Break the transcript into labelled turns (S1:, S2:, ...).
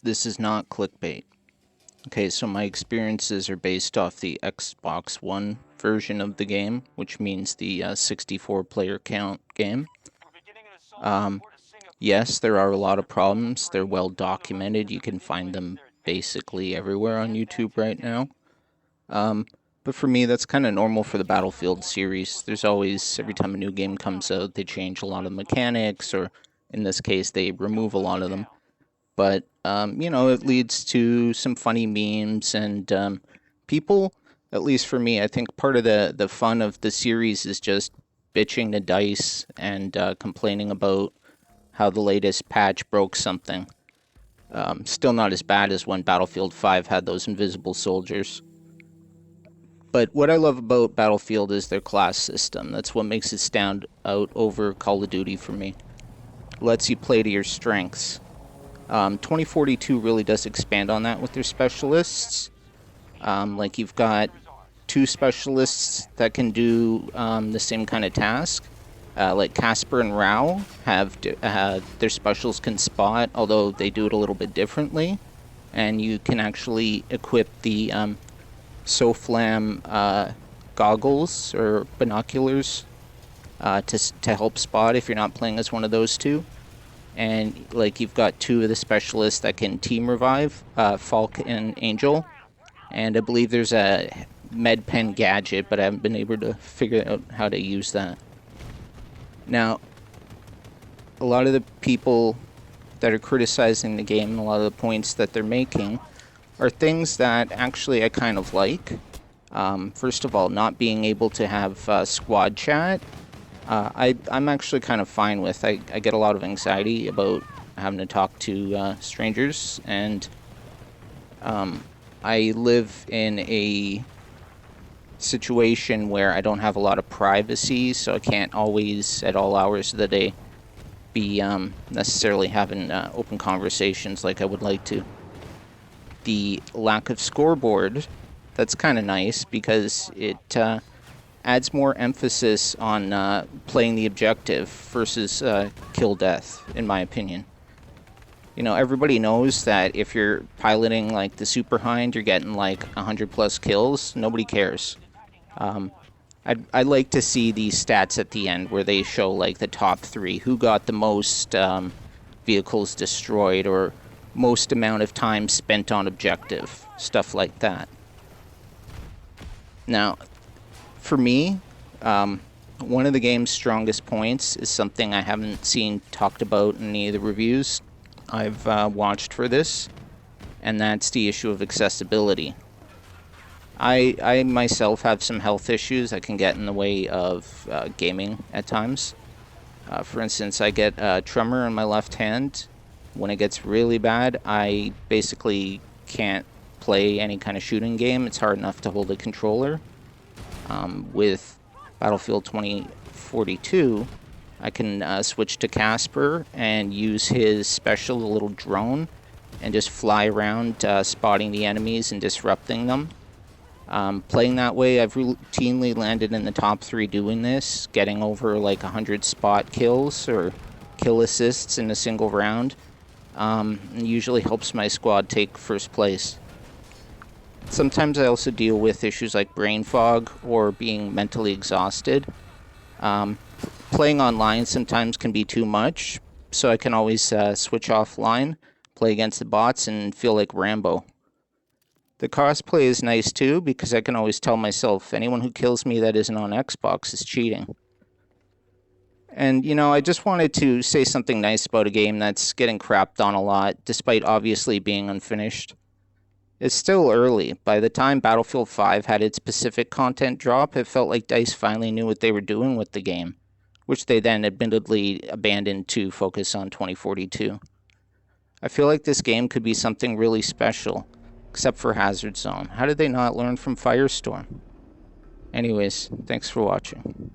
S1: This is not clickbait. Okay, so my experiences are based off the Xbox One version of the game, which means the 64 player count game. Yes, there are a lot of problems. They're well documented. You can find them basically everywhere on YouTube right now. But for me, that's kind of normal for the Battlefield series. There's always, every time a new game comes out, they change a lot of the mechanics, or in this case, they remove a lot of them. But, it leads to some funny memes, and people, at least for me, I think part of the fun of the series is just bitching to DICE and complaining about how the latest patch broke something. Still not as bad as when Battlefield 5 had those invisible soldiers. But what I love about Battlefield is their class system. That's what makes it stand out over Call of Duty for me. It lets you play to your strengths. 2042 really does expand on that with their specialists. Like you've got two specialists that can do the same kind of task. Like Casper and Rao have their specials can spot, although they do it a little bit differently. And you can actually equip the SOFLAM goggles or binoculars to help spot if you're not playing as one of those two. And like you've got two of the specialists that can team revive, Falk and Angel. And I believe there's a med pen gadget, but I haven't been able to figure out how to use that. Now, a lot of the people that are criticizing the game, a lot of the points that they're making, are things that actually I kind of like. First of all, not being able to have squad chat, I'm actually kind of fine with. I get a lot of anxiety about having to talk to strangers, and I live in a situation where I don't have a lot of privacy, so I can't always, at all hours of the day, be necessarily having open conversations like I would like to. The lack of scoreboard, that's kind of nice because it adds more emphasis on playing the objective versus kill death, in my opinion. You know, everybody knows that if you're piloting like the Super Hind, you're getting like 100 plus kills. Nobody cares. I'd like to see these stats at the end where they show like the top 3, who got the most vehicles destroyed or most amount of time spent on objective, stuff like that. Now, for me, one of the game's strongest points is something I haven't seen talked about in any of the reviews I've watched for this, and that's the issue of accessibility. I myself have some health issues that can get in the way of gaming at times. For instance, I get a tremor in my left hand. When it gets really bad, I basically can't play any kind of shooting game. It's hard enough to hold a controller. With Battlefield 2042, I can switch to Casper and use his special, the little drone, and just fly around spotting the enemies and disrupting them. Playing that way, I've routinely landed in the top 3 doing this, getting over like 100 spot kills or kill assists in a single round. It usually helps my squad take first place. Sometimes I also deal with issues like brain fog or being mentally exhausted. Playing online sometimes can be too much, so I can always switch offline, play against the bots, and feel like Rambo. The crossplay is nice too, because I can always tell myself anyone who kills me that isn't on Xbox is cheating. And, I just wanted to say something nice about a game that's getting crapped on a lot, despite obviously being unfinished. It's still early. By the time Battlefield 5 had its Pacific content drop, it felt like DICE finally knew what they were doing with the game, which they then admittedly abandoned to focus on 2042. I feel like this game could be something really special, except for Hazard Zone. How did they not learn from Firestorm? Anyways, thanks for watching.